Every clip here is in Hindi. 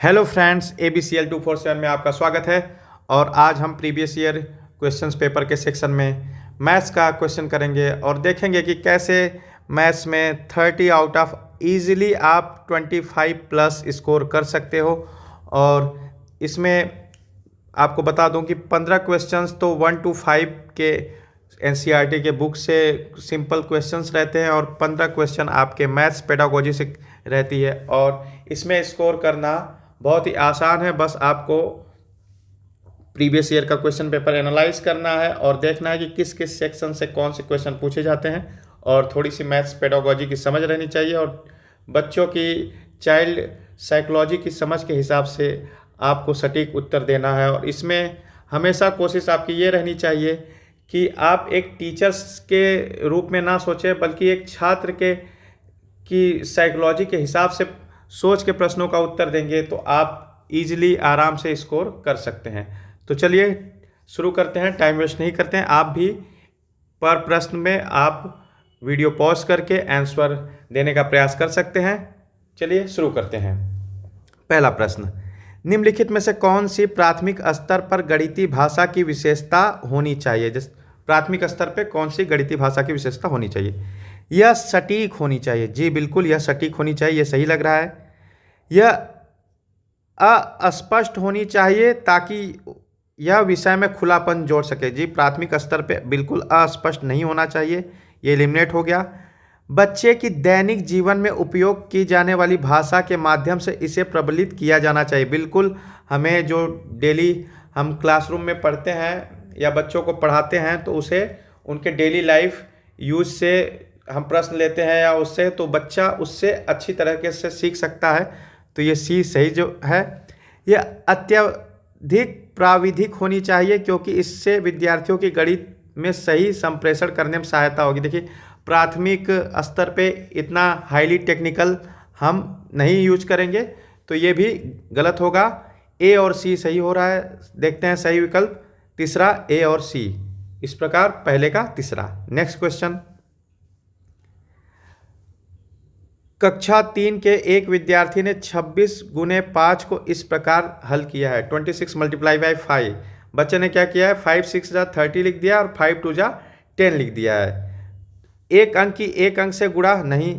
हेलो फ्रेंड्स, ABCL 247 में आपका स्वागत है। और आज हम प्रीवियस ईयर क्वेश्चंस पेपर के सेक्शन में मैथ्स का क्वेश्चन करेंगे और देखेंगे कि कैसे मैथ्स में 30 आउट ऑफ ईजिली आप 25 प्लस स्कोर कर सकते हो। और इसमें आपको बता दूं कि 15 क्वेश्चंस तो 1 to 5 के NCERT के बुक से सिंपल क्वेश्चंस रहते हैं और 15 क्वेश्चन आपके मैथ्स पेडागोजी से रहती है। और इसमें स्कोर करना बहुत ही आसान है। बस आपको प्रीवियस ईयर का क्वेश्चन पेपर एनालाइज करना है और देखना है कि किस किस सेक्शन से कौन से क्वेश्चन पूछे जाते हैं। और थोड़ी सी मैथ्स पेडागोजी की समझ रहनी चाहिए और बच्चों की चाइल्ड साइकोलॉजी की समझ के हिसाब से आपको सटीक उत्तर देना है। और इसमें हमेशा कोशिश आपकी ये रहनी चाहिए कि आप एक टीचर्स के रूप में ना सोचें, बल्कि एक छात्र के की साइकोलॉजी के हिसाब से सोच के प्रश्नों का उत्तर देंगे तो आप इजीली आराम से स्कोर कर सकते हैं। तो चलिए शुरू करते हैं, टाइम वेस्ट नहीं करते हैं। आप भी पर प्रश्न में आप वीडियो पॉज करके आंसर देने का प्रयास कर सकते हैं। चलिए शुरू करते हैं। पहला प्रश्न, निम्नलिखित में से कौन सी प्राथमिक स्तर पर गणितीय भाषा की विशेषता होनी चाहिए? जिस प्राथमिक स्तर पर कौन सी गणितीय भाषा की विशेषता होनी चाहिए? यह सटीक होनी चाहिए। जी बिल्कुल, यह सटीक होनी चाहिए, यह सही लग रहा है। यह अस्पष्ट होनी चाहिए ताकि यह विषय में खुलापन जोड़ सके। जी प्राथमिक स्तर पे बिल्कुल अस्पष्ट नहीं होना चाहिए, ये एलिमिनेट हो गया। बच्चे की दैनिक जीवन में उपयोग की जाने वाली भाषा के माध्यम से इसे प्रबलित किया जाना चाहिए। बिल्कुल, हमें जो डेली हम क्लासरूम में पढ़ते हैं या बच्चों को पढ़ाते हैं तो उसे उनके डेली लाइफ यूज से हम प्रश्न लेते हैं या उससे, तो बच्चा उससे अच्छी तरीके से सीख सकता है। तो ये सी सही जो है। यह अत्यधिक प्राविधिक होनी चाहिए क्योंकि इससे विद्यार्थियों की गणित में सही संप्रेषण करने में सहायता होगी। देखिए, प्राथमिक स्तर पे इतना हाईली टेक्निकल हम नहीं यूज करेंगे, तो ये भी गलत होगा। ए और सी सही हो रहा है। देखते हैं सही विकल्प तीसरा, ए और सी। इस प्रकार पहले का तीसरा। नेक्स्ट क्वेश्चन, कक्षा 3 के एक विद्यार्थी ने 26 गुने 5 को इस प्रकार हल किया है। 26 मल्टीप्लाई बाई 5। बच्चे ने क्या किया है? 5 6 जा 30 लिख दिया और 5 2 जा 10 लिख दिया है। एक अंक की एक अंक से गुणा नहीं।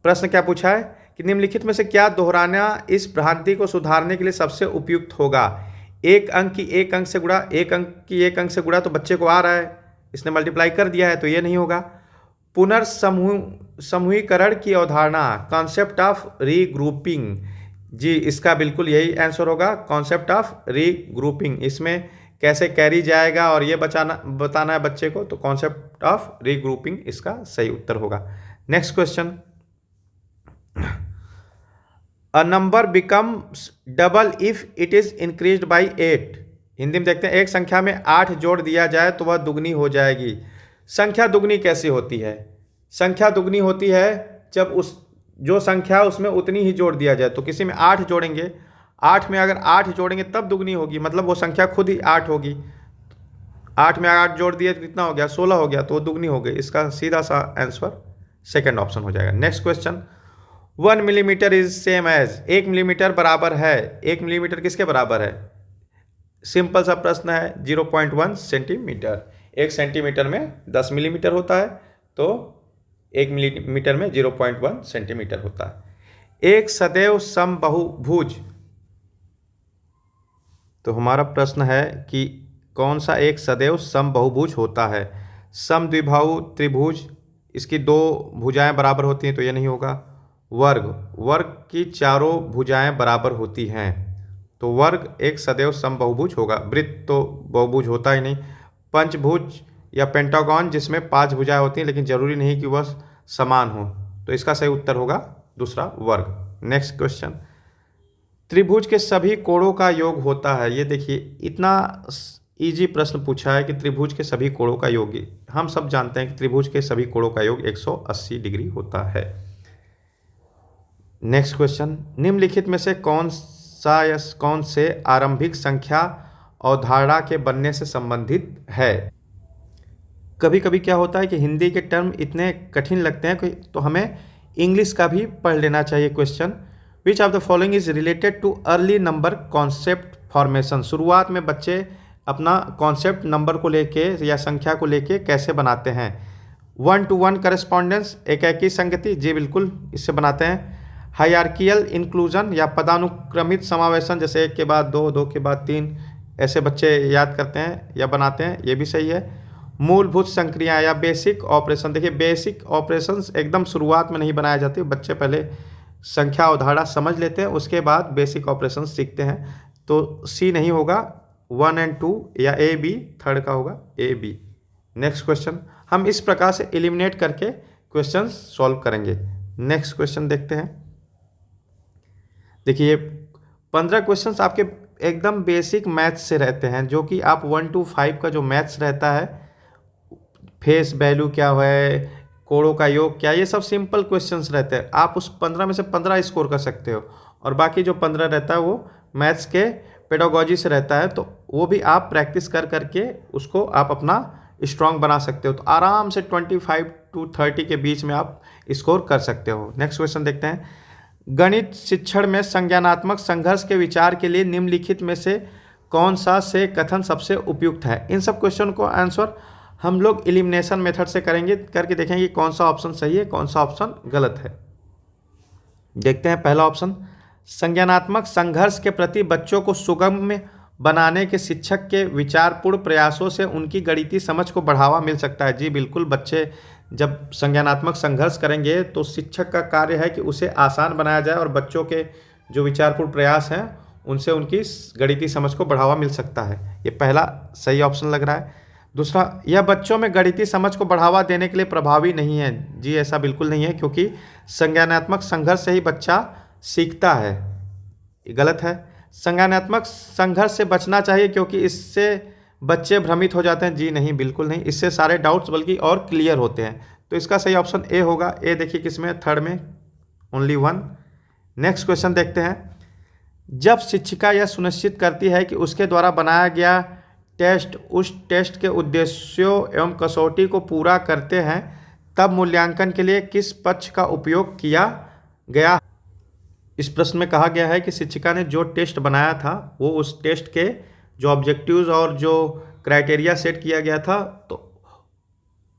प्रश्न क्या पूछा है कि निम्नलिखित में से क्या दोहराना इस भ्रांति को सुधारने के लिए सबसे उपयुक्त होगा? एक अंक की एक अंक से गुणा, एक अंक की एक अंक से गुणा तो बच्चे को आ रहा है, इसने मल्टीप्लाई कर दिया है, तो ये नहीं होगा। पुनर्समूहीकरण की अवधारणा, कॉन्सेप्ट ऑफ रीग्रुपिंग। जी इसका बिल्कुल यही आंसर होगा, कॉन्सेप्ट ऑफ रीग्रुपिंग। इसमें कैसे कैरी जाएगा और ये बताना है बच्चे को, तो कॉन्सेप्ट ऑफ रीग्रुपिंग इसका सही उत्तर होगा। Next question, a number becomes double if it is increased by 8। Hindi में देखते हैं, एक संख्या में 8 जोड़ दिया जाए तो वह दुगनी हो जाएगी। संख्या दुगनी कैसे होती है? संख्या दुगनी होती है जब उस जो संख्या उसमें उतनी ही जोड़ दिया जाए। तो किसी में 8 जोड़ेंगे, 8 में अगर 8 जोड़ेंगे तब दुगनी होगी, मतलब वो संख्या खुद ही 8 होगी। 8 में 8 जोड़ दिए तो कितना हो गया? 16 हो गया, तो वो दुगनी हो गई। इसका सीधा सा आंसर सेकेंड ऑप्शन हो जाएगा। Next question, 1 millimetre is same as. 1 millimetre बराबर है, 1 मिलीमीटर किसके बराबर है? सिंपल सा प्रश्न है, 0.1 सेंटीमीटर। 1 सेंटीमीटर में 10 मिलीमीटर होता है, तो 1 मिलीमीटर में 0.1 सेंटीमीटर होता है। एक सदैव समबाहुभुज। तो हमारा प्रश्न है कि कौन सा एक सदैव समबाहुभुज होता है? समद्विबाहु त्रिभुज, इसकी 2 भुजाएं बराबर होती हैं, तो ये नहीं होगा। वर्ग, वर्ग की चारों भुजाएं बराबर होती हैं, तो वर्ग एक सदैव समबाहुभुज होगा। वृत्त तो बहुभुज होता ही नहीं। पंचभुज या पेंटागन, जिसमें 5 भुजाएं होती हैं लेकिन जरूरी नहीं कि वह समान हो, तो इसका सही उत्तर होगा दूसरा, वर्ग। नेक्स्ट क्वेश्चन, त्रिभुज के सभी कोणों का योग होता है। ये देखिए, इतना इजी प्रश्न पूछा है कि त्रिभुज के सभी कोणों का योग, हम सब जानते हैं कि त्रिभुज के सभी कोणों का योग 180 डिग्री होता है। नेक्स्ट क्वेश्चन, निम्नलिखित में से कौन से आरंभिक संख्या अवधारणा के बनने से संबंधित है? कभी कभी क्या होता है कि हिंदी के टर्म इतने कठिन लगते हैं तो हमें इंग्लिश का भी पढ़ लेना चाहिए question. Which of the following is related too early number concept formation. शुरुआत में बच्चे अपना कॉन्सेप्ट नंबर को लेके या संख्या को लेके कैसे बनाते हैं। 1-to-1 करेस्पॉन्डेंस, एकाकी संगति, जी बिल्कुल इससे बनाते हैं। हायरार्कियल इंक्लूजन या पदानुक्रमित समावेशन, जैसे एक के बाद दो, दो के बाद तीन, ऐसे बच्चे याद करते हैं या बनाते हैं, ये भी सही है। मूलभूत संक्रिया या बेसिक ऑपरेशन, देखिए बेसिक ऑपरेशंस एकदम शुरुआत में नहीं बनाए जाते, बच्चे पहले संख्या अवधारणा समझ लेते हैं, उसके बाद बेसिक ऑपरेशन सीखते हैं। तो सी नहीं होगा, 1 और 2 या ए बी, थर्ड का होगा ए बी। नेक्स्ट क्वेश्चन हम इस प्रकार से एलिमिनेट करके क्वेश्चन सॉल्व करेंगे। नेक्स्ट क्वेश्चन देखते हैं। देखिए 15 क्वेश्चंस आपके एकदम बेसिक मैथ्स से रहते हैं, जो कि आप 1 to 5 का जो मैथ्स रहता है, फेस वैल्यू क्या है, कोड़ों का योग क्या, ये सब सिंपल क्वेश्चंस रहते हैं। आप उस 15 में से 15 स्कोर कर सकते हो, और बाकी जो 15 रहता है वो मैथ्स के पेडागोजी से रहता है, तो वो भी आप प्रैक्टिस कर करके उसको आप अपना स्ट्रॉन्ग बना सकते हो। तो आराम से 25 to 30 के बीच में आप स्कोर कर सकते हो। नेक्स्ट क्वेश्चन देखते हैं। गणित शिक्षण में संज्ञानात्मक संघर्ष के विचार के लिए निम्नलिखित में से कौन सा से कथन सबसे उपयुक्त है। इन सब क्वेश्चन को आंसर हम लोग एलिमिनेशन मेथड से करेंगे, करके देखेंगे कौन सा ऑप्शन सही है, कौन सा ऑप्शन गलत है। देखते हैं पहला ऑप्शन, संज्ञानात्मक संघर्ष के प्रति बच्चों को सुगम्य बनाने के शिक्षक के विचारपूर्ण प्रयासों से उनकी गणितीय समझ को बढ़ावा मिल सकता है। जी बिल्कुल, बच्चे जब संज्ञानात्मक संघर्ष करेंगे तो शिक्षक का कार्य है कि उसे आसान बनाया जाए, और बच्चों के जो विचारपूर्ण प्रयास हैं उनसे उनकी गणितीय समझ को बढ़ावा मिल सकता है। ये पहला सही ऑप्शन लग रहा है। दूसरा, यह बच्चों में गणितीय समझ को बढ़ावा देने के लिए प्रभावी नहीं है। जी ऐसा बिल्कुल नहीं है, क्योंकि संज्ञानात्मक संघर्ष से ही बच्चा सीखता है। ये गलत है। संज्ञानात्मक संघर्ष से बचना चाहिए, क्योंकि इससे बच्चे भ्रमित हो जाते हैं। जी नहीं, बिल्कुल नहीं, इससे सारे डाउट्स बल्कि और क्लियर होते हैं। तो इसका सही ऑप्शन ए होगा। ए देखिए किसमें, थर्ड में, ओनली 1। नेक्स्ट क्वेश्चन देखते हैं। जब शिक्षिका यह सुनिश्चित करती है कि उसके द्वारा बनाया गया टेस्ट उस टेस्ट के उद्देश्यों एवं कसौटी को पूरा करते हैं, तब मूल्यांकन के लिए किस पक्ष का उपयोग किया गया। इस प्रश्न में कहा गया है कि शिक्षिका ने जो टेस्ट बनाया था वो उस टेस्ट के जो ऑब्जेक्टिव्स और जो क्राइटेरिया सेट किया गया था, तो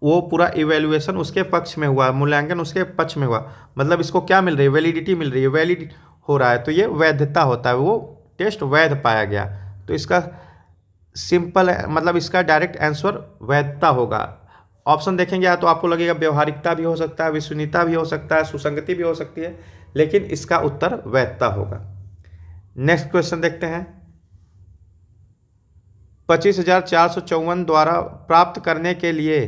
वो पूरा इवैल्यूएशन उसके पक्ष में हुआ, मूल्यांकन उसके पक्ष में हुआ। मतलब इसको क्या मिल रही है, वैलिडिटी मिल रही है, वैलिड हो रहा है, तो ये वैधता होता है, वो टेस्ट वैध पाया गया। तो इसका सिंपल है, मतलब इसका डायरेक्ट आंसर वैधता होगा। ऑप्शन देखेंगे या तो आपको लगेगा व्यवहारिकता भी हो सकता है, विश्वसनीयता भी हो सकता है, सुसंगति भी हो सकती है, लेकिन इसका उत्तर वैधता होगा। नेक्स्ट क्वेश्चन देखते हैं। 25,454 द्वारा प्राप्त करने के लिए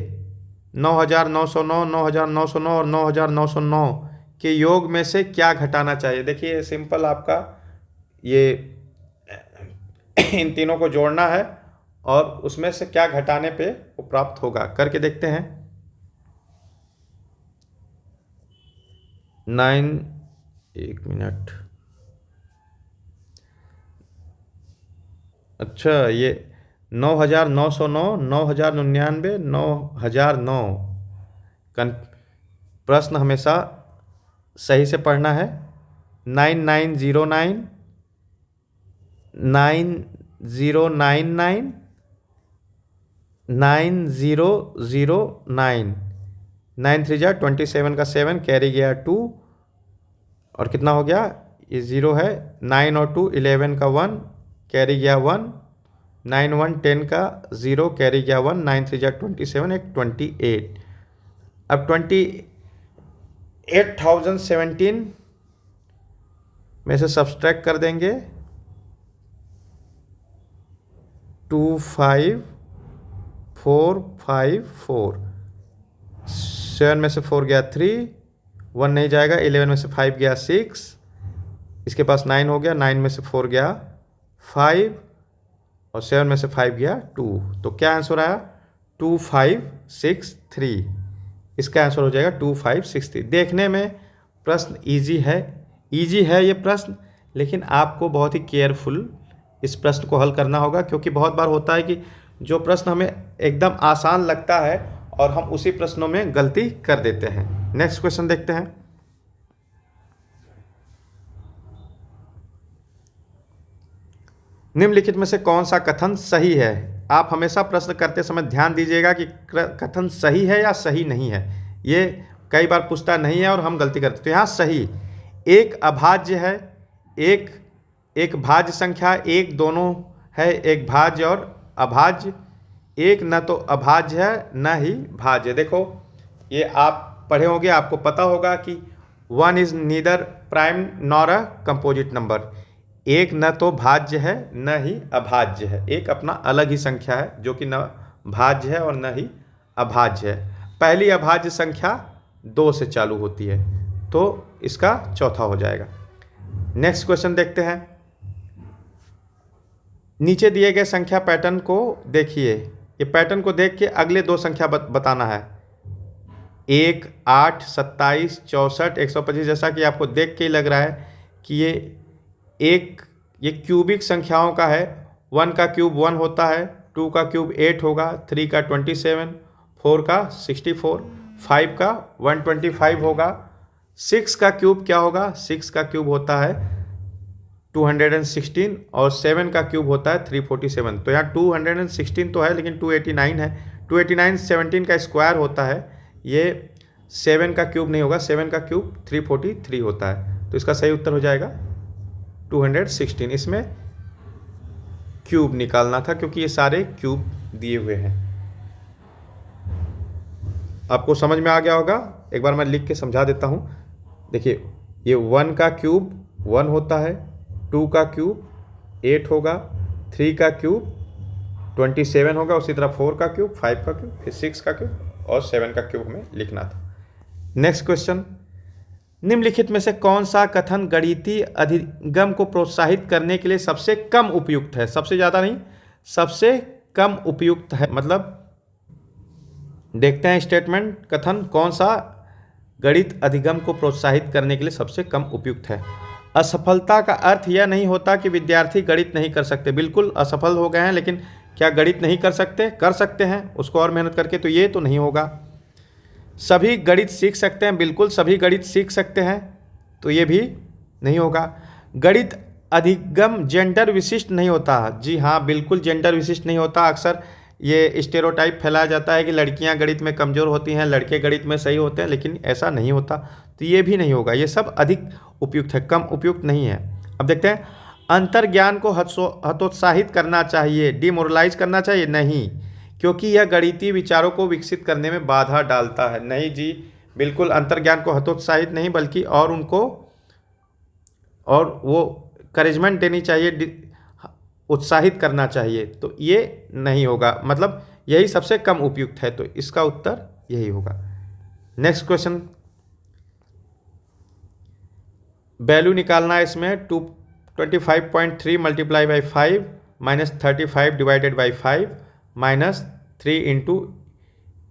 9,909, 9,909 और 9,909 के योग में से क्या घटाना चाहिए। देखिए सिंपल, आपका ये इन तीनों को जोड़ना है और उसमें से क्या घटाने पे वो प्राप्त होगा, करके देखते हैं। 1 मिनट, अच्छा ये 9,909, 9,099, 9,009। प्रश्न हमेशा सही से पढ़ना है। 9909, 9099, 9009, 9 3 जा 27 का 7, कैरी गया 2, और कितना हो गया, ये 0 है, 9 और 2 11 का 1, कैरी गया 1, 9 1 10 का 0, कैरी गया 1, 9 3 जा 27, एक 28। अब 28,017 में से सब्सट्रैक्ट कर देंगे 25,454, 7 में से 4 गया 3, 1 नहीं जाएगा, 11 में से 5 गया 6, इसके पास 9 हो गया, 9 में से 4 गया 5, और 7 में से 5 गया 2। तो क्या आंसर आया, 2563। इसका आंसर हो जाएगा 2563। देखने में प्रश्न इजी है ये प्रश्न, लेकिन आपको बहुत ही केयरफुल इस प्रश्न को हल करना होगा, क्योंकि बहुत बार होता है कि जो प्रश्न हमें एकदम आसान लगता है और हम उसी प्रश्नों में गलती कर देते हैं। नेक्स्ट क्वेश्चन देखते हैं। निम्नलिखित में से कौन सा कथन सही है? आप हमेशा प्रश्न करते समय ध्यान दीजिएगा कि कथन सही है या सही नहीं है। ये कई बार पूछता नहीं है और हम गलती करते हैं। तो यहाँ सही, एक अभाज्य है, एक भाज्य संख्या, एक दोनों है, एक भाज्य और अभाज्य, एक न तो अभाज्य है न ही भाज्य। देखो ये आप पढ़े होंगे, आपको पता होगा कि one is neither prime nor a composite number. एक न तो भाज्य है न ही अभाज्य है, एक अपना अलग ही संख्या है जो कि न भाज्य है और न ही अभाज्य है। पहली अभाज्य संख्या 2 से चालू होती है, तो इसका चौथा हो जाएगा। नेक्स्ट क्वेश्चन देखते हैं। नीचे दिए गए संख्या पैटर्न को देखिए। ये पैटर्न को देख के अगले 2 संख्या बताना है। 1, 8, 27, 64, 125। जैसा कि आपको देख के ही लग रहा है कि ये क्यूबिक संख्याओं का है। 1 का क्यूब 1 होता है, 2 का क्यूब 8 होगा, 3 का 27, 4 का 64, 5 का 125 होगा। 6 का क्यूब क्या होगा? 6 का क्यूब होता है 216 और 7 का क्यूब होता है 347। तो यहाँ 216 तो है लेकिन 289 है। 289 17 का स्क्वायर होता है, ये 7 का क्यूब नहीं होगा। 7 का क्यूब 343 होता है, तो इसका सही उत्तर हो जाएगा 216। इसमें क्यूब निकालना था क्योंकि ये सारे क्यूब दिए हुए हैं। आपको समझ में आ गया होगा। एक बार मैं लिख के समझा देता हूँ। देखिए ये 1 का क्यूब 1 होता है, 2 का क्यूब 8 होगा, 3 का क्यूब 27 होगा, उसी तरह 4 का क्यूब, 5 का क्यूब, फिर 6 का क्यूब और 7 का क्यूब हमें लिखना था। नेक्स्ट क्वेश्चन, निम्नलिखित में से कौन सा कथन गणितीय अधिगम को प्रोत्साहित करने के लिए सबसे कम उपयुक्त है? सबसे ज़्यादा नहीं, सबसे कम उपयुक्त है। मतलब देखते हैं स्टेटमेंट, कथन कौन सा गणित अधिगम को प्रोत्साहित करने के लिए सबसे कम उपयुक्त है। असफलता का अर्थ यह नहीं होता कि विद्यार्थी गणित नहीं कर सकते। बिल्कुल असफल हो गए हैं लेकिन क्या गणित नहीं कर सकते? कर सकते हैं, उसको और मेहनत करके। तो ये तो नहीं होगा। सभी गणित सीख सकते हैं? बिल्कुल सभी गणित सीख सकते हैं, तो ये भी नहीं होगा। गणित अधिगम जेंडर विशिष्ट नहीं होता। जी हाँ, बिल्कुल जेंडर विशिष्ट नहीं होता। अक्सर ये स्टेरियोटाइप फैलाया जाता है कि लड़कियां गणित में कमज़ोर होती हैं, लड़के गणित में सही होते हैं, लेकिन ऐसा नहीं होता। तो ये भी नहीं होगा। ये सब अधिक उपयुक्त है, कम उपयुक्त नहीं है। अब देखते हैं, अंतर्ज्ञान को हतोत्साहित करना चाहिए, डिमोरलाइज करना चाहिए? नहीं, क्योंकि यह गणितीय विचारों को विकसित करने में बाधा डालता है। नहीं जी, बिल्कुल अंतर्ज्ञान को हतोत्साहित नहीं, बल्कि और उनको और वो करेजमेंट देनी चाहिए, उत्साहित करना चाहिए। तो ये नहीं होगा, मतलब यही सबसे कम उपयुक्त है, तो इसका उत्तर यही होगा। नेक्स्ट क्वेश्चन, वैल्यू निकालना है इसमें। 25.3 multiply by 5 minus 35 divided by 5 minus 3 into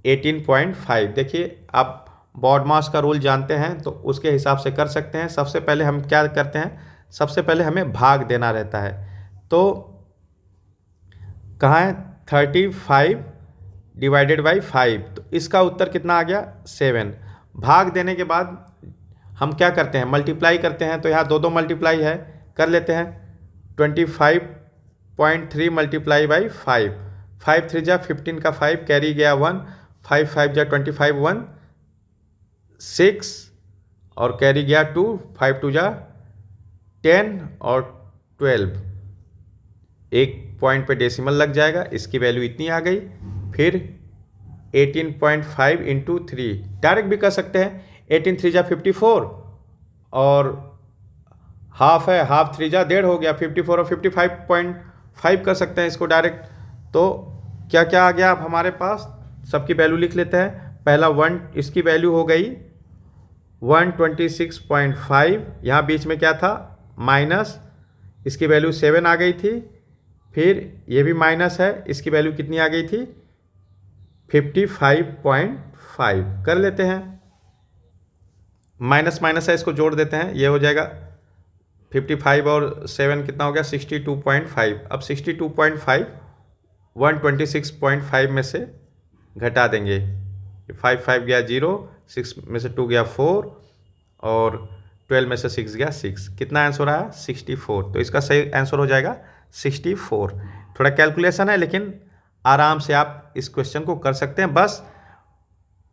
18.5। देखिए आप बॉडमास का रूल जानते हैं तो उसके हिसाब से कर सकते हैं। सबसे पहले हम क्या करते हैं, सबसे पहले हमें भाग देना रहता है। तो कहाँ है? 35 डिवाइडेड बाई 5, तो इसका उत्तर कितना आ गया? 7। भाग देने के बाद हम क्या करते हैं? मल्टीप्लाई करते हैं। तो यहाँ 2 मल्टीप्लाई है, कर लेते हैं। 25.3 मल्टीप्लाई बाई 5, 5 3 जा 15 का 5 कैरी गया 1, 5 5 जा 25, 1 6 और कैरी गया 2, 5 2 जा 10 और 12। एक पॉइंट पे डेसिमल लग जाएगा, इसकी वैल्यू इतनी आ गई। फिर 18.5 इंटू 3 डायरेक्ट भी कर सकते हैं। 18 3 जा 54 और हाफ है, हाफ 3 जा 1.5 हो गया, 54 और 55.5 कर सकते हैं इसको डायरेक्ट। तो क्या क्या आ गया अब हमारे पास? सबकी वैल्यू लिख लेते हैं। पहला 1, इसकी वैल्यू हो गई 126.5। यहाँ बीच में क्या था? माइनस, इसकी वैल्यू 7 आ गई थी। फिर ये भी माइनस है, इसकी वैल्यू कितनी आ गई थी? 55.5 कर लेते हैं। माइनस माइनस है, इसको जोड़ देते हैं, ये हो जाएगा 55 और 7 कितना हो गया? 62.5। अब 62.5 126.5 में से घटा देंगे। 5 5 गया 0, 6 में से 2 गया 4 और 12 में से 6 गया 6। कितना आंसर आया? 64। तो इसका सही आंसर हो जाएगा 64। थोड़ा कैलकुलेशन है लेकिन आराम से आप इस क्वेश्चन को कर सकते हैं। बस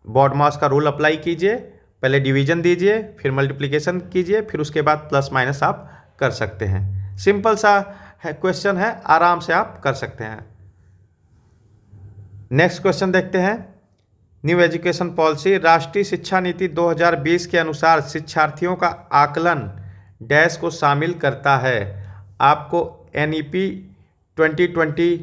BODMAS का रूल अप्लाई कीजिए, पहले डिवीजन दीजिए, फिर मल्टीप्लिकेशन कीजिए, फिर उसके बाद प्लस माइनस आप कर सकते हैं। सिंपल सा है क्वेश्चन है, आराम से आप कर सकते हैं। नेक्स्ट क्वेश्चन देखते हैं। न्यू एजुकेशन पॉलिसी राष्ट्रीय शिक्षा नीति 2020 के अनुसार शिक्षार्थियों का आकलन डैश को शामिल करता है। आपको NEP 2020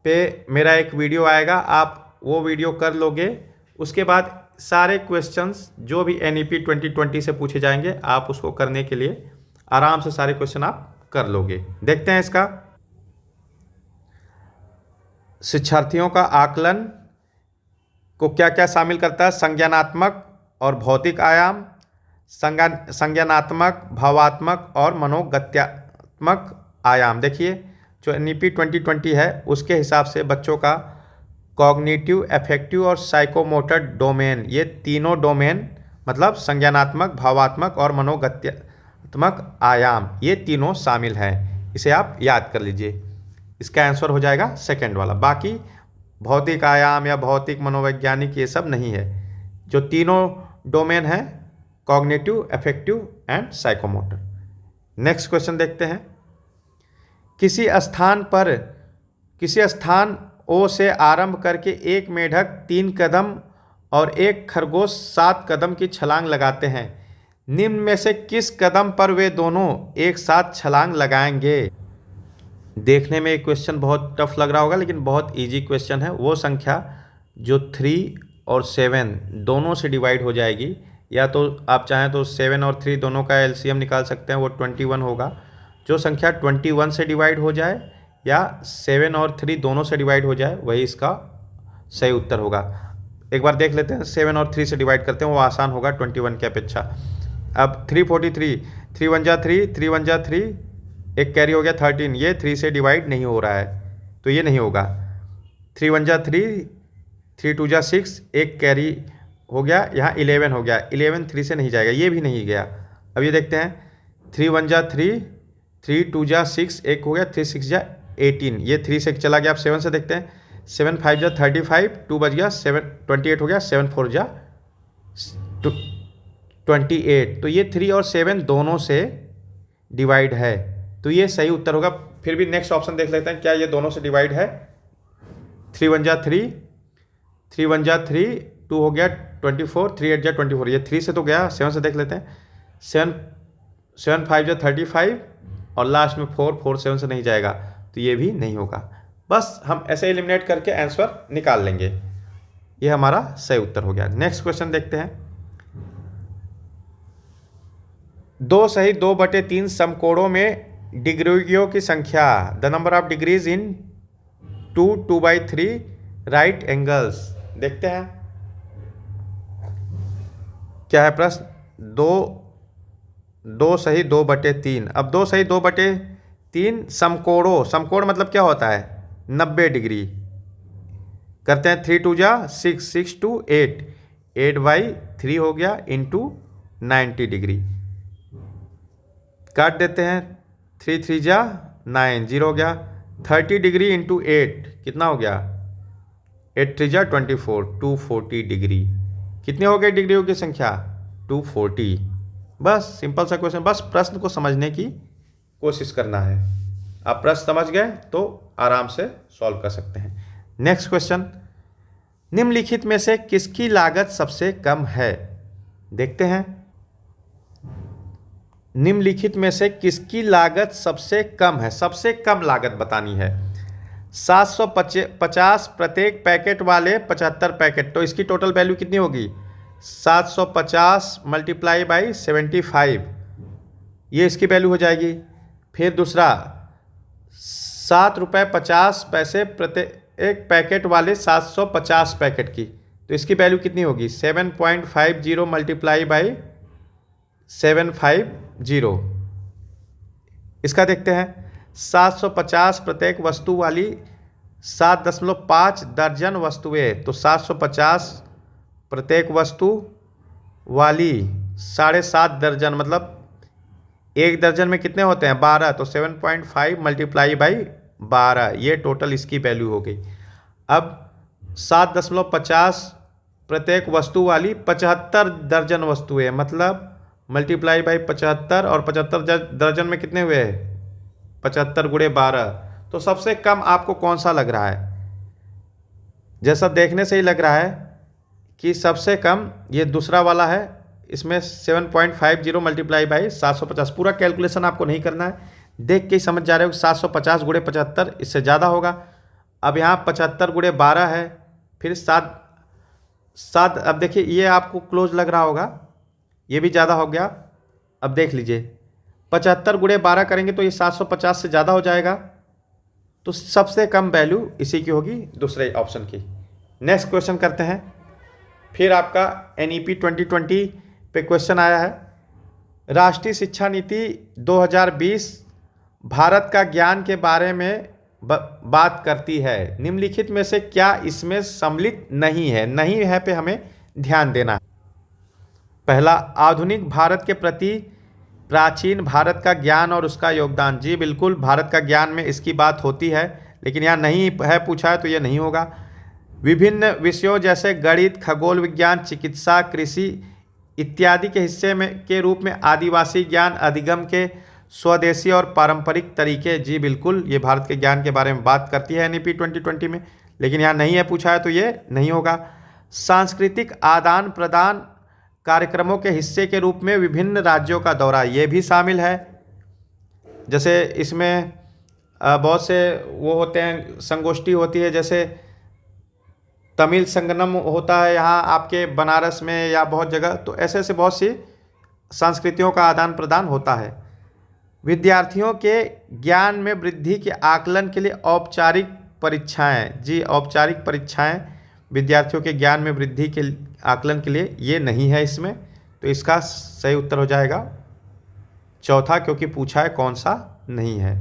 पे मेरा एक वीडियो आएगा, आप वो वीडियो कर लोगे। उसके बाद सारे क्वेश्चंस जो भी NEP 2020 से पूछे जाएंगे आप उसको करने के लिए आराम से सारे क्वेश्चन आप कर लोगे। देखते हैं इसका। शिक्षार्थियों का आकलन को क्या क्या शामिल करता है? संज्ञानात्मक और भौतिक आयाम, संज्ञानात्मक, भावात्मक और मनोगत्यात्मक आयाम। देखिए जो NEP 2020 है उसके हिसाब से बच्चों का कॉग्निटिव, अफेक्टिव और साइकोमोटर डोमेन, ये तीनों डोमेन मतलब संज्ञानात्मक, भावात्मक और मनोगत्यात्मक आयाम, ये तीनों शामिल हैं। इसे आप याद कर लीजिए। इसका आंसर हो जाएगा सेकंड वाला। बाकी भौतिक आयाम या भौतिक मनोवैज्ञानिक ये सब नहीं है। जो तीनों डोमेन हैं cognitive, affective and psychomotor. Next question देखते हैं। किसी स्थान O से आरंभ करके एक मेढक 3 कदम और एक खरगोश 7 कदम की छलांग लगाते हैं। निम्न में से किस कदम पर वे दोनों एक साथ छलांग लगाएंगे? देखने में एक क्वेश्चन बहुत टफ लग रहा होगा लेकिन बहुत इजी क्वेश्चन है। वो संख्या जो 3 और 7 दोनों से डिवाइड हो जाएगी, या तो आप चाहें तो 7 और 3 दोनों का LCM निकाल सकते हैं, वो 21 होगा। जो संख्या 21 से डिवाइड हो जाए या 7 और 3 दोनों से डिवाइड हो जाए वही इसका सही उत्तर होगा। एक बार देख लेते हैं, 7 और 3 से डिवाइड करते हैं, वो आसान होगा 21 की अपेक्षा। अब 343, 3 1 जा 3, 3 1 जा 3, एक कैरी हो गया 13, ये 3 से डिवाइड नहीं हो रहा है तो ये नहीं होगा। 3 1 जा 3, 3 2 जा 6, एक कैरी हो गया, यहाँ 11 हो गया, 11 3 से नहीं जाएगा, ये भी नहीं गया। अब ये देखते हैं 3 1 जा 3, 3 2 जा 6, एक हो गया, 3 6 जा 18, ये 3 से चला गया। आप 7 से देखते हैं, 7 5 जा 35, 2 बच गया, 7 28 हो गया, 7 4 जा 28, तो ये 3 और 7 दोनों से डिवाइड है तो ये सही उत्तर होगा। फिर भी नेक्स्ट ऑप्शन देख लेते हैं, क्या ये दोनों से डिवाइड है? 3 1 जा 3, 3 1 जा 3, 2 हो गया 24, 3 8 जा 24, ये 3 से तो गया। 7 से देख लेते हैं, 7 5 जा 35 और लास्ट में 4 7 से नहीं जाएगा तो ये भी नहीं होगा। बस हम ऐसे एलिमिनेट करके आंसर निकाल लेंगे। ये हमारा सही उत्तर हो गया। नेक्स्ट क्वेश्चन देखते हैं। 2 सही 2/3 समकोणों में डिग्रियों की संख्या, the number of degrees in 2/3 right angles. देखते हैं क्या है प्रश्न। 2 सही 2/3। अब 2 सही 2/3 समकोणों, समकोण मतलब क्या होता है? 90 डिग्री। करते हैं 3 2 जा 6, 6 2 8, 8/3 हो गया इंटू 90 डिग्री। काट देते हैं, 3 3 जा 9, 0 हो गया। 30 डिग्री इंटू 8 कितना हो गया? 8 3 जा 24, 240 डिग्री। कितने हो गए डिग्रियों की संख्या? 240। बस सिंपल सा क्वेश्चन, बस प्रश्न को समझने की कोशिश करना है। आप प्रश्न समझ गए तो आराम से सॉल्व कर सकते हैं। Next question. निम्नलिखित में से किसकी लागत सबसे कम है? देखते हैं। निम्नलिखित में से किसकी लागत सबसे कम है? सबसे कम लागत बतानी है। 750 प्रत्येक पैकेट वाले 75 पैकेट, तो इसकी टोटल वैल्यू कितनी होगी? 750 मल्टीप्लाई बाई 75, ये इसकी वैल्यू हो जाएगी। फिर दूसरा 7.50 प्रत्येक पैकेट वाले 750 पैकेट की, तो इसकी वैल्यू कितनी होगी? 7.50 मल्टीप्लाई बाई 750। इसका देखते हैं। 750 प्रत्येक वस्तु वाली 7.5 दर्जन वस्तुएं, तो 750 प्रत्येक वस्तु वाली 7.5 दर्जन मतलब एक दर्जन में कितने होते हैं? 12, तो 7.5 मल्टीप्लाई बाई 12, ये टोटल इसकी वैल्यू हो गई। अब 7.50 प्रत्येक वस्तु वाली 75 दर्जन वस्तुएं, मतलब मल्टीप्लाई बाई 75, और 75 दर्जन में कितने हुए हैं? 75 गुणे 12। तो सबसे कम आपको कौन सा लग रहा है? जैसा देखने से ही लग रहा है कि सबसे कम ये दूसरा वाला है। इसमें 7.50 मल्टीप्लाई बाई 750। पूरा कैलकुलेशन आपको नहीं करना है, देख के ही समझ जा रहे हो कि 750 गुणे 75 इससे ज़्यादा होगा। अब यहाँ 75 गुणे 12 है, फिर 7। अब देखिए ये आपको क्लोज लग रहा होगा, ये भी ज़्यादा हो गया। अब देख लीजिए 75 गुणे 12 करेंगे तो ये 750 से ज़्यादा हो जाएगा। तो सबसे कम वैल्यू इसी की होगी, दूसरे ऑप्शन की। नेक्स्ट क्वेश्चन करते हैं। फिर आपका NEP 2020 पे क्वेश्चन आया है। राष्ट्रीय शिक्षा नीति 2020 भारत का ज्ञान के बारे में बात करती है। निम्नलिखित में से क्या इसमें सम्मिलित नहीं है? नहीं है पे हमें ध्यान देना है। पहला, आधुनिक भारत के प्रति प्राचीन भारत का ज्ञान और उसका योगदान। जी बिल्कुल, भारत का ज्ञान में इसकी बात होती है, लेकिन यहाँ नहीं है पूछा है तो ये नहीं होगा। विभिन्न विषयों जैसे गणित, खगोल विज्ञान, चिकित्सा, कृषि इत्यादि के हिस्से में के रूप में आदिवासी ज्ञान, अधिगम के स्वदेशी और पारंपरिक तरीके। जी बिल्कुल, ये भारत के ज्ञान के बारे में बात करती है NEP 2020 में, लेकिन यहाँ नहीं है पूछा है तो ये नहीं होगा। सांस्कृतिक आदान प्रदान कार्यक्रमों के हिस्से के रूप में विभिन्न राज्यों का दौरा, ये भी शामिल है। जैसे इसमें बहुत से वो होते हैं, संगोष्ठी होती है, जैसे तमिल संगम होता है यहाँ आपके बनारस में या बहुत जगह, तो ऐसे ऐसे बहुत सी संस्कृतियों का आदान प्रदान होता है। विद्यार्थियों के ज्ञान में वृद्धि के आकलन के लिए औपचारिक परीक्षाएं। जी, औपचारिक परीक्षाएं विद्यार्थियों के ज्ञान में वृद्धि के आकलन के लिए, ये नहीं है इसमें। तो इसका सही उत्तर हो जाएगा चौथा, क्योंकि पूछा है कौन सा नहीं है।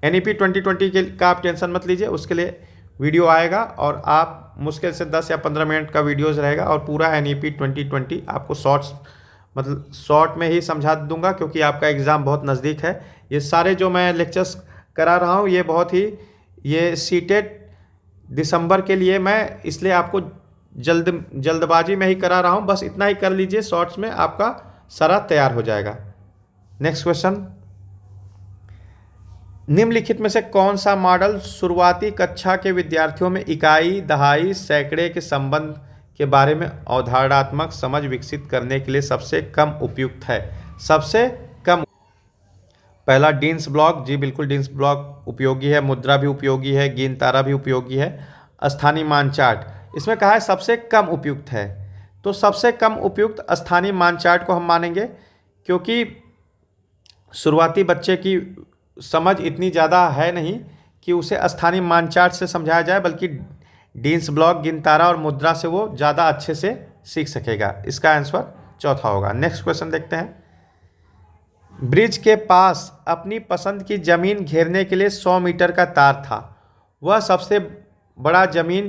NEP 2020 के का आप टेंशन मत लीजिए, उसके लिए वीडियो आएगा और आप मुश्किल से 10 या 15 मिनट का वीडियोज़ रहेगा, और पूरा NEP 2020 आपको शॉर्ट में ही समझा दूंगा, क्योंकि आपका एग्ज़ाम बहुत नज़दीक है। ये सारे जो मैं लेक्चर्स करा रहा हूँ ये सीटेट दिसंबर के लिए मैं इसलिए आपको जल्दबाजी में ही करा रहा हूँ। बस इतना ही कर लीजिए, शॉर्ट्स में आपका सारा तैयार हो जाएगा। नेक्स्ट क्वेश्चन, निम्नलिखित में से कौन सा मॉडल शुरुआती कक्षा के विद्यार्थियों में इकाई, दहाई, सैकड़े के संबंध के बारे में अवधारणात्मक समझ विकसित करने के लिए सबसे कम उपयुक्त है? सबसे कम, पहला डीन्स ब्लॉक। जी बिल्कुल, डीन्स ब्लॉक उपयोगी है। मुद्रा भी उपयोगी है, गेंद तारा भी उपयोगी है। स्थानीय मानचार्ट इसमें कहा है सबसे कम उपयुक्त है, तो सबसे कम उपयुक्त स्थानीय मानचार्ट को हम मानेंगे, क्योंकि शुरुआती बच्चे की समझ इतनी ज़्यादा है नहीं कि उसे स्थानीय मानचार्ट से समझाया जाए, बल्कि डीन्स ब्लॉक, गिनतारा और मुद्रा से वो ज़्यादा अच्छे से सीख सकेगा। इसका आंसर चौथा होगा। नेक्स्ट क्वेश्चन देखते हैं। ब्रिज के पास अपनी पसंद की ज़मीन घेरने के लिए 100 मीटर का तार था। वह सबसे बड़ा ज़मीन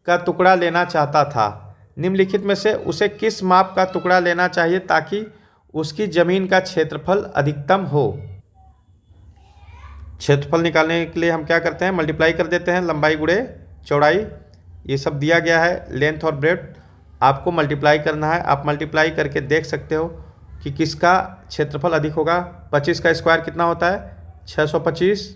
का टुकड़ा लेना चाहता था। निम्नलिखित में से उसे किस माप का टुकड़ा लेना चाहिए ताकि उसकी ज़मीन का क्षेत्रफल अधिकतम हो? क्षेत्रफल निकालने के लिए हम क्या करते हैं? मल्टीप्लाई कर देते हैं, लंबाई गुणे चौड़ाई। ये सब दिया गया है, लेंथ और ब्रेड्थ आपको मल्टीप्लाई करना है। आप मल्टीप्लाई करके देख सकते हो कि किसका क्षेत्रफल अधिक होगा। 25 का स्क्वायर कितना होता है? 625।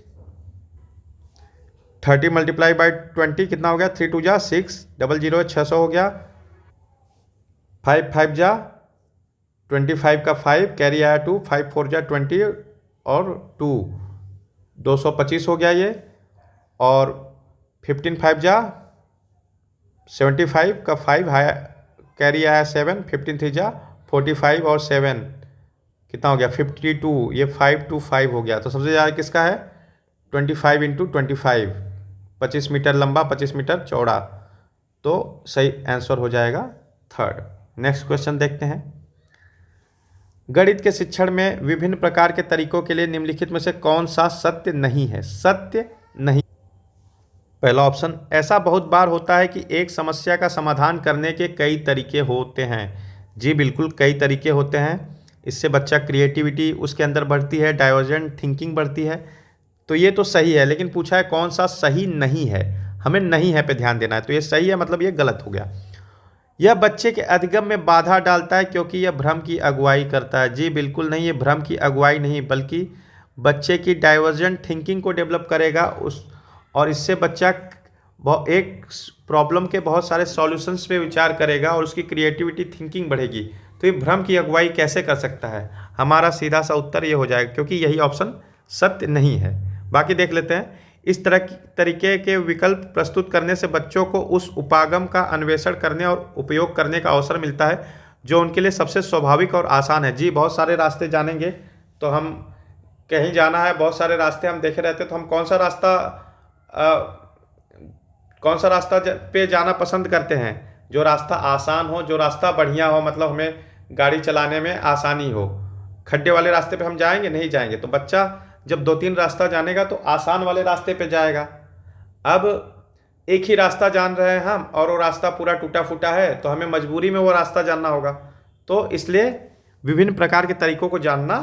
30 मल्टीप्लाई बाई 20 कितना हो गया? 3 2 जा 6, 00 600 हो गया। 5 5 जा 25 का 5 कैरी आया 2, 5 4 जा 20 और 2 225 हो गया ये। और 15 5 जा 75 का 5 कैरी आया 7, 15 3 जा 45 और 7 कितना हो गया? 52। ये 5 2 5 हो गया। तो सबसे ज़्यादा किसका है? 25 इंटू 25, 25 मीटर लंबा, 25 मीटर चौड़ा। तो सही आंसर हो जाएगा थर्ड। नेक्स्ट क्वेश्चन देखते हैं। गणित के शिक्षण में विभिन्न प्रकार के तरीकों के लिए निम्नलिखित में से कौन सा सत्य नहीं है? सत्य नहीं। पहला ऑप्शन, ऐसा बहुत बार होता है कि एक समस्या का समाधान करने के कई तरीके होते हैं। जी बिल्कुल, कई तरीके होते हैं। इससे बच्चा क्रिएटिविटी उसके अंदर बढ़ती है, डाइवर्जेंट थिंकिंग बढ़ती है। तो ये तो सही है, लेकिन पूछा है कौन सा सही नहीं है, हमें नहीं है पे ध्यान देना है। तो ये सही है, मतलब ये गलत हो गया। यह बच्चे के अधिगम में बाधा डालता है क्योंकि यह भ्रम की अगुवाई करता है। जी बिल्कुल नहीं, ये भ्रम की अगुवाई नहीं, बल्कि बच्चे की डाइवर्जेंट थिंकिंग को डेवलप करेगा उस, और इससे बच्चा एक प्रॉब्लम के बहुत सारे सॉल्यूशंस पे विचार करेगा और उसकी क्रिएटिविटी थिंकिंग बढ़ेगी। तो ये भ्रम की अगुवाई कैसे कर सकता है? हमारा सीधा सा उत्तर ये हो जाएगा, क्योंकि यही ऑप्शन सत्य नहीं है। बाकी देख लेते हैं। इस तरीके के विकल्प प्रस्तुत करने से बच्चों को उस उपागम का अन्वेषण करने और उपयोग करने का अवसर मिलता है जो उनके लिए सबसे स्वाभाविक और आसान है। जी बहुत सारे रास्ते जानेंगे, तो हम कहीं जाना है, बहुत सारे रास्ते हम देखे रहते, तो हम कौन सा रास्ता पे जाना पसंद करते हैं? जो रास्ता आसान हो, जो रास्ता बढ़िया हो, मतलब हमें गाड़ी चलाने में आसानी हो। खड्डे वाले रास्ते पे हम जाएंगे? नहीं जाएंगे। तो बच्चा जब 2-3 रास्ता जानेगा तो आसान वाले रास्ते पे जाएगा। अब एक ही रास्ता जान रहे हैं हम और वो रास्ता पूरा टूटा फूटा है, तो हमें मजबूरी में वो रास्ता जानना होगा। तो इसलिए विभिन्न प्रकार के तरीकों को जानना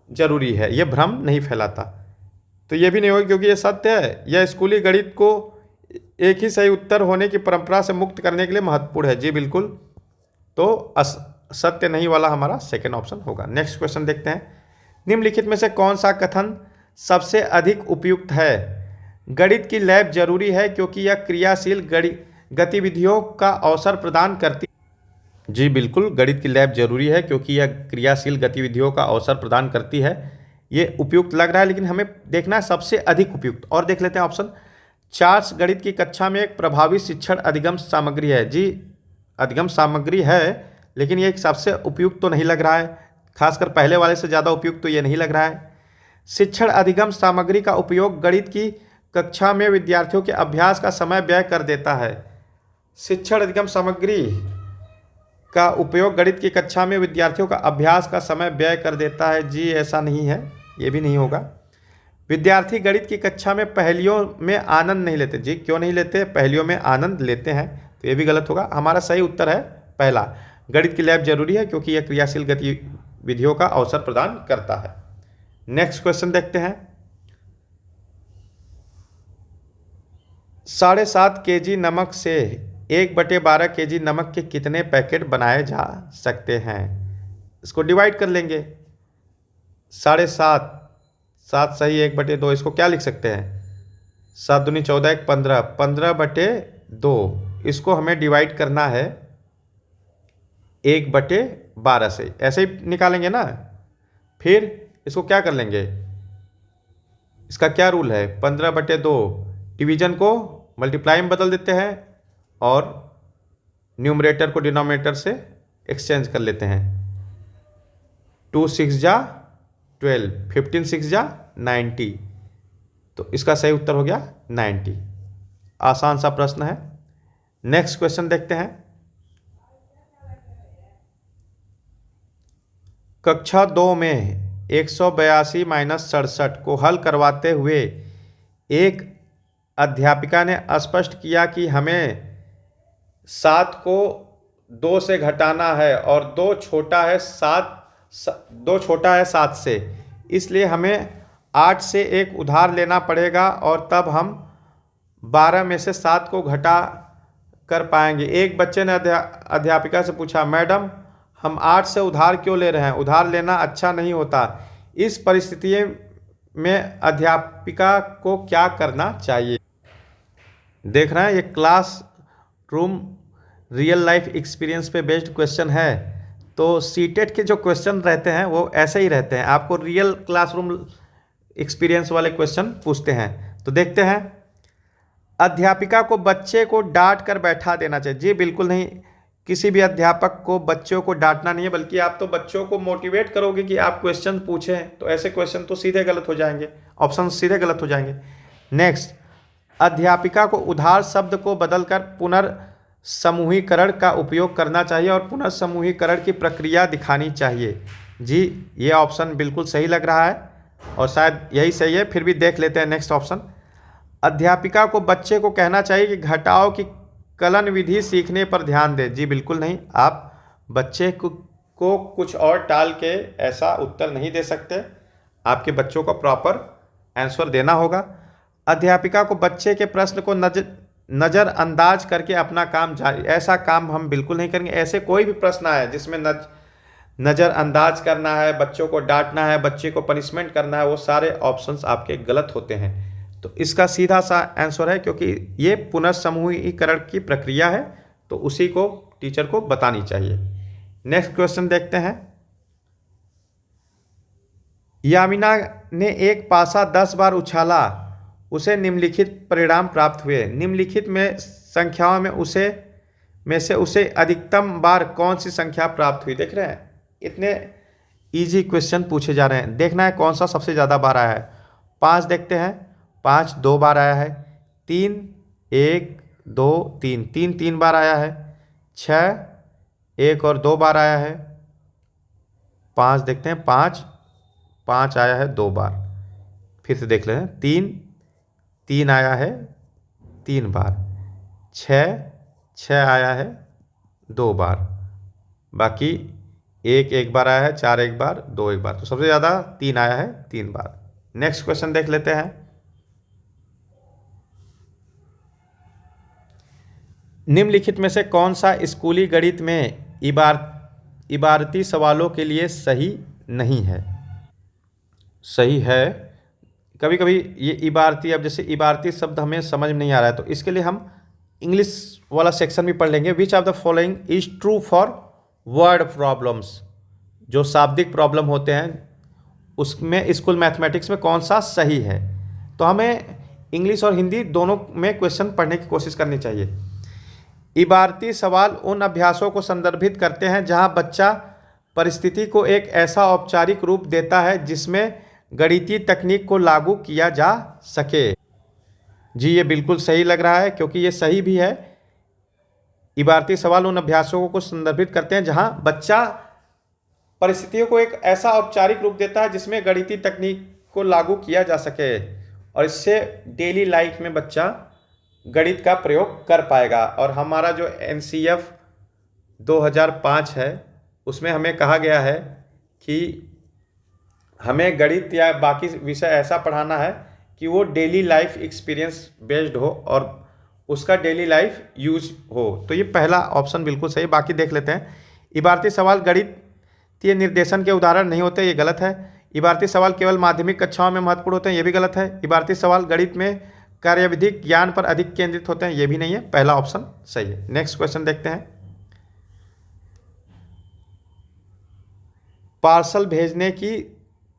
जरूरी है, ये भ्रम नहीं फैलाता। तो ये भी नहीं होगा क्योंकि ये सत्य है। यह स्कूली गणित को एक ही सही उत्तर होने की परंपरा से मुक्त करने के लिए महत्वपूर्ण है। जी बिल्कुल, तो सत्य नहीं वाला हमारा सेकेंड ऑप्शन होगा। नेक्स्ट क्वेश्चन देखते हैं। निम्नलिखित में से कौन सा कथन सबसे अधिक उपयुक्त है? गणित की लैब जरूरी है क्योंकि यह क्रियाशील गतिविधियों का अवसर प्रदान करती। जी बिल्कुल, गणित की लैब जरूरी है क्योंकि यह क्रियाशील गतिविधियों का अवसर प्रदान करती है। ये उपयुक्त लग रहा है, लेकिन हमें देखना है सबसे अधिक उपयुक्त। और देख लेते हैं ऑप्शन। चार्ट्स गणित की कक्षा में एक प्रभावी शिक्षण अधिगम सामग्री है। जी अधिगम सामग्री है, लेकिन ये एक सबसे उपयुक्त तो नहीं लग रहा है, खासकर पहले वाले से ज़्यादा उपयुक्त तो ये नहीं लग रहा है। शिक्षण अधिगम सामग्री का उपयोग गणित की कक्षा में विद्यार्थियों के अभ्यास का समय व्यय कर देता है। शिक्षण अधिगम सामग्री का उपयोग गणित की कक्षा में विद्यार्थियों का अभ्यास का समय व्यय कर देता है। जी ऐसा नहीं है, ये भी नहीं होगा। विद्यार्थी गणित की कक्षा में पहेलियों में आनंद नहीं लेते। जी क्यों नहीं लेते? पहेलियों में आनंद लेते हैं, तो ये भी गलत होगा। हमारा सही उत्तर है पहला, गणित की लैब जरूरी है क्योंकि यह क्रियाशील गतिविधियों का अवसर प्रदान करता है। नेक्स्ट क्वेश्चन देखते हैं। 7.5 kg नमक से 1/12 kg नमक के कितने पैकेट बनाए जा सकते हैं? इसको डिवाइड कर लेंगे। 7.5, 7 सही, 1/2, इसको क्या लिख सकते हैं? 7 दूनी 14, 1 15, 15/2। इसको हमें डिवाइड करना है 1/12 से, ऐसे ही निकालेंगे ना। फिर इसको क्या कर लेंगे, इसका क्या रूल है? 15/2 डिवीजन को मल्टीप्लाई में बदल देते हैं और न्यूमरेटर को डिनोमिनेटर से एक्सचेंज कर लेते हैं। 2 6 जा 12, 15 6 जा 90, तो इसका सही उत्तर हो गया 90। आसान सा प्रश्न है। नेक्स्ट क्वेश्चन देखते हैं। कक्षा 2 में 182 - 67 को हल करवाते हुए एक अध्यापिका ने स्पष्ट किया कि हमें 7 को 2 से घटाना है और 2 छोटा है 7 से, इसलिए हमें 8 से एक उधार लेना पड़ेगा और तब हम 12 में से 7 को घटा कर पाएंगे। एक बच्चे ने अध्यापिका से पूछा, मैडम हम 8 से उधार क्यों ले रहे हैं? उधार लेना अच्छा नहीं होता। इस परिस्थिति में अध्यापिका को क्या करना चाहिए? देख रहे हैं, ये class room real life experience पे बेस्ड क्वेश्चन है। तो सीटेट के जो क्वेश्चन रहते हैं वो ऐसे ही रहते हैं, आपको रियल क्लासरूम एक्सपीरियंस वाले क्वेश्चन पूछते हैं। तो देखते हैं। अध्यापिका को बच्चे को डांट कर बैठा देना चाहिए। जी बिल्कुल नहीं, किसी भी अध्यापक को बच्चों को डांटना नहीं है, बल्कि आप तो बच्चों को मोटिवेट करोगे कि आप क्वेश्चन पूछें। तो ऐसे क्वेश्चन तो सीधे गलत हो जाएंगे, ऑप्शन सीधे गलत हो जाएंगे। नेक्स्ट, अध्यापिका को उधार शब्द को बदलकर पुनर्समूहीकरण का उपयोग करना चाहिए और पुनर्समूहीकरण की प्रक्रिया दिखानी चाहिए। जी ये ऑप्शन बिल्कुल सही लग रहा है और शायद यही सही है, फिर भी देख लेते हैं नेक्स्ट ऑप्शन। अध्यापिका को बच्चे को कहना चाहिए कि घटाओ की कलन विधि सीखने पर ध्यान दें। जी बिल्कुल नहीं, आप बच्चे को कुछ और टाल के ऐसा उत्तर नहीं दे सकते। आपके बच्चों को प्रॉपर आंसर देना होगा। अध्यापिका को बच्चे के प्रश्न को नज़रअंदाज करके अपना काम जारी, ऐसा काम हम बिल्कुल नहीं करेंगे। ऐसे कोई भी प्रश्न आए जिसमें नज़रअंदाज करना है, बच्चों को डांटना है, बच्चे को पनिशमेंट करना है, वो सारे ऑप्शंस आपके गलत होते हैं। तो इसका सीधा सा आंसर है, क्योंकि ये पुनर्समूहीकरण की प्रक्रिया है, तो उसी को टीचर को बतानी चाहिए। नेक्स्ट क्वेश्चन देखते हैं। यामिना ने एक पासा 10 बार उछाला, उसे निम्नलिखित परिणाम प्राप्त हुए। निम्नलिखित में संख्याओं में से उसे अधिकतम बार कौन सी संख्या प्राप्त हुई। देख रहे हैं, इतने इजी क्वेश्चन पूछे जा रहे हैं। देखना है कौन सा सबसे ज़्यादा बार आया है। 5 देखते हैं, 5 2 बार आया है। 3 1 2 3 3 3 बार आया है। 6 1 और 2 बार आया है। 5 देखते हैं, 5 5 आया है 2 बार। फिर से देख लेते हैं, 3 3 आया है 3 बार। 6 6 आया है 2 बार। बाकी 1 1 बार आया है, 4 1 बार, 2 1 बार। तो सबसे ज़्यादा 3 आया है 3 बार। नेक्स्ट क्वेश्चन देख लेते हैं। निम्नलिखित में से कौन सा स्कूली गणित में इबारती सवालों के लिए सही नहीं है। सही है, कभी कभी ये इबारती, अब जैसे इबारती शब्द हमें समझ में नहीं आ रहा है, तो इसके लिए हम इंग्लिश वाला सेक्शन भी पढ़ लेंगे। Which of the following is true for word problems. जो शाब्दिक प्रॉब्लम होते हैं उसमें स्कूल मैथमेटिक्स में कौन सा सही है। तो हमें इंग्लिश और हिंदी दोनों में क्वेश्चन पढ़ने की कोशिश करनी चाहिए। इबारती सवाल उन अभ्यासों को संदर्भित करते हैं जहां बच्चा परिस्थिति को एक ऐसा औपचारिक रूप देता है जिसमें गणितीय तकनीक को लागू किया जा सके। जी, ये बिल्कुल सही लग रहा है, क्योंकि ये सही भी है। इबारती सवाल उन अभ्यासों को संदर्भित करते हैं जहां बच्चा परिस्थितियों को एक ऐसा औपचारिक रूप देता है जिसमें गणितीय तकनीक को लागू किया जा सके, और इससे डेली लाइफ में बच्चा गणित का प्रयोग कर पाएगा। और हमारा जो NCF 2005 है उसमें हमें कहा गया है कि हमें गणित या बाकी विषय ऐसा पढ़ाना है कि वो डेली लाइफ एक्सपीरियंस बेस्ड हो और उसका डेली लाइफ यूज हो। तो ये पहला ऑप्शन बिल्कुल सही। बाकी देख लेते हैं। इबारती सवाल गणितीय निर्देशन के उदाहरण नहीं होते, ये गलत है। इबारती सवाल केवल माध्यमिक कक्षाओं में महत्वपूर्ण होते हैं, ये भी गलत है। इबारती सवाल गणित में कार्यविधिक ज्ञान पर अधिक केंद्रित होते हैं, ये भी नहीं है। पहला ऑप्शन सही है। नेक्स्ट क्वेश्चन देखते हैं। पार्सल भेजने की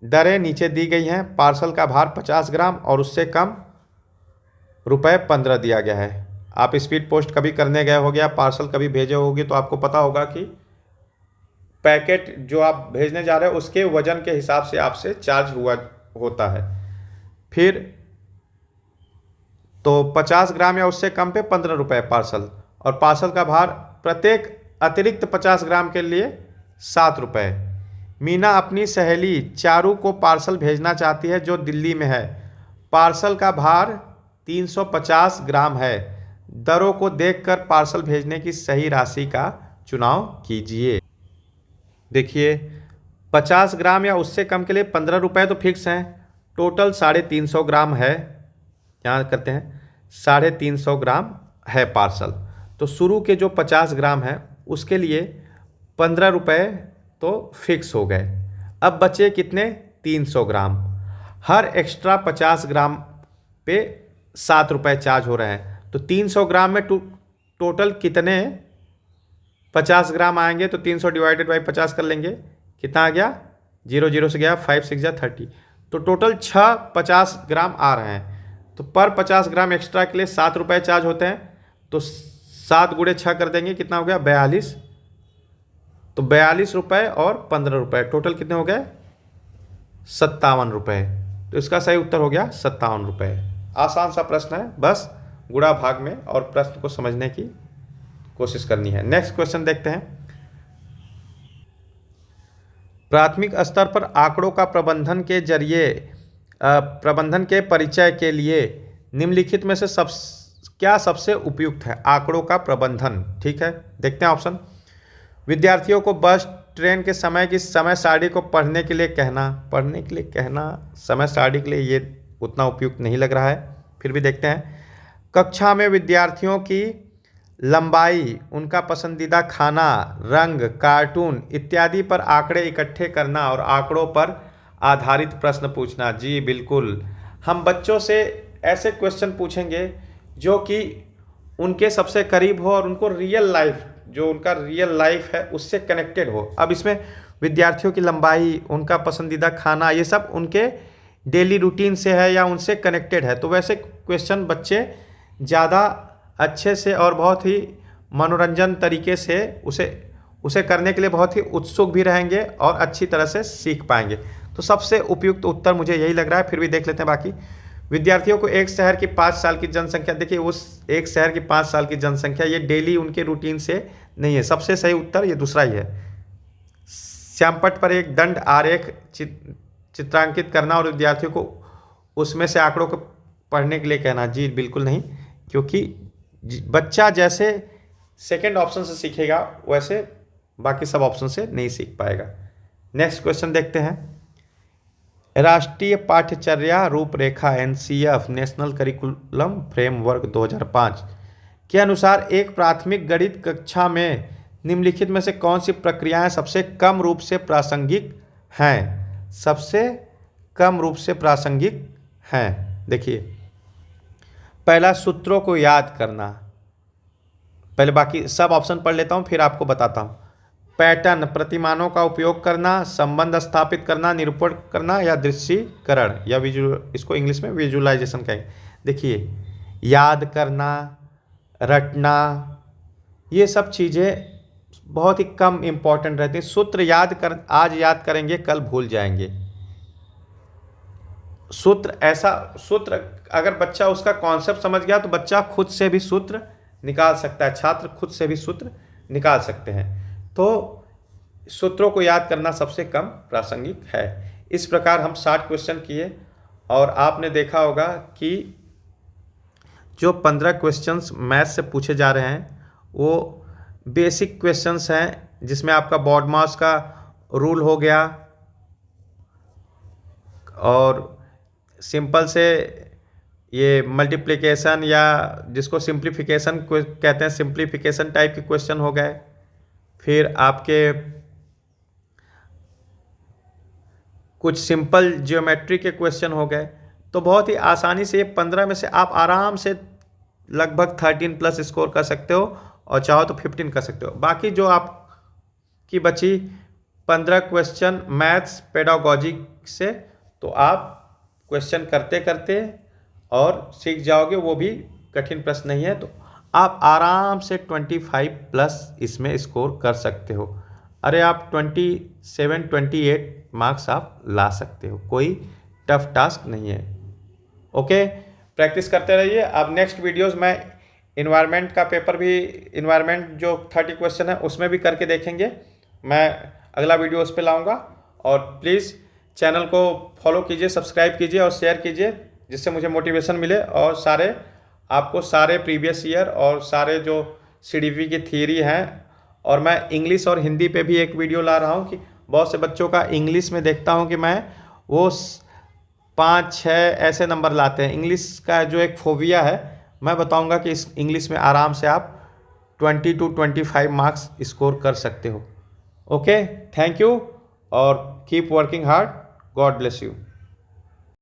दरें नीचे दी गई हैं। पार्सल का भार 50 ग्राम और उससे कम रुपए 15 दिया गया है। आप स्पीड पोस्ट कभी करने गए होगे, आप पार्सल कभी भेजे होगे, तो आपको पता होगा कि पैकेट जो आप भेजने जा रहे हो उसके वजन के हिसाब से आपसे चार्ज होता है। फिर तो 50 ग्राम या उससे कम पे 15 रुपये पार्सल, और पार्सल का भार प्रत्येक अतिरिक्त 50 ग्राम के लिए 7 रुपये। मीना अपनी सहेली चारू को पार्सल भेजना चाहती है जो दिल्ली में है। पार्सल का भार 350 ग्राम है। दरों को देखकर पार्सल भेजने की सही राशि का चुनाव कीजिए। देखिए, 50 ग्राम या उससे कम के लिए 15 रुपये तो फिक्स हैं। टोटल 350 ग्राम है। यहाँ करते हैं 350 ग्राम है पार्सल। तो शुरू के जो 50 ग्राम है उसके लिए 15 रुपये तो फिक्स हो गए। अब बचे कितने? 300 ग्राम। हर एक्स्ट्रा 50 ग्राम पे 7 रुपये चार्ज हो रहे हैं। तो 300 ग्राम में टोटल कितने 50 ग्राम आएंगे? तो 300 डिवाइडेड बाई 50 कर लेंगे, कितना आ गया? 0 0 से गया 5 6 30। तो टोटल 6 50 ग्राम आ रहे हैं। तो पर 50 ग्राम एक्स्ट्रा के लिए 7 रुपये चार्ज होते हैं। तो 7 गुणे 6 कर देंगे, कितना हो गया? 42। तो 42 रुपये और 15 रुपये, टोटल कितने हो गए? 57 रुपये। तो इसका सही उत्तर हो गया 57 रुपये। आसान सा प्रश्न है, बस गुणा भाग में और प्रश्न को समझने की कोशिश करनी है। नेक्स्ट क्वेश्चन देखते हैं। प्राथमिक स्तर पर आंकड़ों का प्रबंधन के परिचय के लिए निम्नलिखित में से क्या सबसे उपयुक्त है? आंकड़ों का प्रबंधन, ठीक है। देखते हैं ऑप्शन। विद्यार्थियों को बस ट्रेन के समय की समय सारणी को पढ़ने के लिए कहना, समय सारणी के लिए ये उतना उपयुक्त नहीं लग रहा है, फिर भी देखते हैं। कक्षा में विद्यार्थियों की लंबाई, उनका पसंदीदा खाना, रंग, कार्टून इत्यादि पर आंकड़े इकट्ठे करना और आंकड़ों पर आधारित प्रश्न पूछना। जी बिल्कुल, हम बच्चों से ऐसे क्वेश्चन पूछेंगे जो कि उनके सबसे करीब हो और उनको रियल लाइफ, जो उनका रियल लाइफ है उससे कनेक्टेड हो। अब इसमें विद्यार्थियों की लंबाई, उनका पसंदीदा खाना, ये सब उनके डेली रूटीन से है या उनसे कनेक्टेड है, तो वैसे क्वेश्चन बच्चे ज़्यादा अच्छे से और बहुत ही मनोरंजन तरीके से उसे करने के लिए बहुत ही उत्सुक भी रहेंगे और अच्छी तरह से सीख पाएंगे। तो सबसे उपयुक्त उत्तर मुझे यही लग रहा है, फिर भी देख लेते हैं बाकी। विद्यार्थियों को एक शहर की 5 साल की जनसंख्या, देखिए उस एक शहर की 5 साल की जनसंख्या ये डेली उनके रूटीन से नहीं है, सबसे सही उत्तर ये दूसरा ही है। श्यामपट्ट पर एक दंड आरेख चित्रांकित करना और विद्यार्थियों को उसमें से आंकड़ों को पढ़ने के लिए कहना। जी बिल्कुल नहीं, क्योंकि बच्चा जैसे सेकंड ऑप्शन से सीखेगा वैसे बाकी सब ऑप्शन से नहीं सीख पाएगा। नेक्स्ट क्वेश्चन देखते हैं। राष्ट्रीय पाठ्यचर्या रूपरेखा एनसीएफ नेशनल करिकुलम फ्रेमवर्क 2005 के अनुसार एक प्राथमिक गणित कक्षा में निम्नलिखित में से कौन सी प्रक्रियाएं सबसे कम रूप से प्रासंगिक हैं? सबसे कम रूप से प्रासंगिक हैं, देखिए पहला सूत्रों को याद करना। पहले बाकी सब ऑप्शन पढ़ लेता हूँ फिर आपको बताता हूँ। पैटर्न, प्रतिमानों का उपयोग करना, संबंध स्थापित करना, निरूपण करना या दृश्यीकरण या इसको इंग्लिश में विजुअलाइजेशन कहेंगे। देखिए याद करना, रटना, ये सब चीज़ें बहुत ही कम इम्पॉर्टेंट रहती हैं। सूत्र आज याद करेंगे कल भूल जाएंगे। सूत्र अगर बच्चा उसका कॉन्सेप्ट समझ गया तो बच्चा खुद से भी सूत्र निकाल सकता है, छात्र खुद से भी सूत्र निकाल सकते हैं। तो सूत्रों को याद करना सबसे कम प्रासंगिक है। इस प्रकार हम 60 क्वेश्चन किए और आपने देखा होगा कि जो 15 क्वेश्चंस मैथ से पूछे जा रहे हैं वो बेसिक क्वेश्चंस हैं, जिसमें आपका बॉडमास का रूल हो गया और सिंपल से ये मल्टीप्लिकेशन या जिसको सिंप्लीफिकेशन कहते हैं, सिंप्लीफिकेशन टाइप के क्वेश्चन हो गए। फिर आपके कुछ सिंपल ज्योमेट्री के क्वेश्चन हो गए। तो बहुत ही आसानी से ये 15 में से आप आराम से लगभग 13+ स्कोर कर सकते हो और चाहो तो 15 कर सकते हो। बाकी जो आपकी बची 15 क्वेश्चन मैथ्स पेडागोजी से, तो आप क्वेश्चन करते करते और सीख जाओगे, वो भी कठिन प्रश्न नहीं है। तो आप आराम से 25+ इसमें स्कोर कर सकते हो। अरे आप 27-28 मार्क्स आप ला सकते हो, कोई टफ टास्क नहीं है। ओके, प्रैक्टिस करते रहिए। अब नेक्स्ट वीडियोस में इन्वायरमेंट का पेपर भी, इन्वायरमेंट जो 30 क्वेश्चन है उसमें भी करके देखेंगे। मैं अगला वीडियो उस पर लाऊंगा। और प्लीज़ चैनल को फॉलो कीजिए, सब्सक्राइब कीजिए और शेयर कीजिए, जिससे मुझे मोटिवेशन मिले और आपको सारे प्रीवियस ईयर और सारे जो CDP की थ्योरी हैं, और मैं इंग्लिश और हिंदी पे भी एक वीडियो ला रहा हूँ कि बहुत से बच्चों का इंग्लिश में देखता हूँ कि मैं वो 5-6 ऐसे नंबर लाते हैं। इंग्लिश का जो एक फोबिया है, मैं बताऊँगा कि इस इंग्लिश में आराम से आप 20 to 25 मार्क्स स्कोर कर सकते हो। ओके, थैंक यू और keep working hard. God bless you.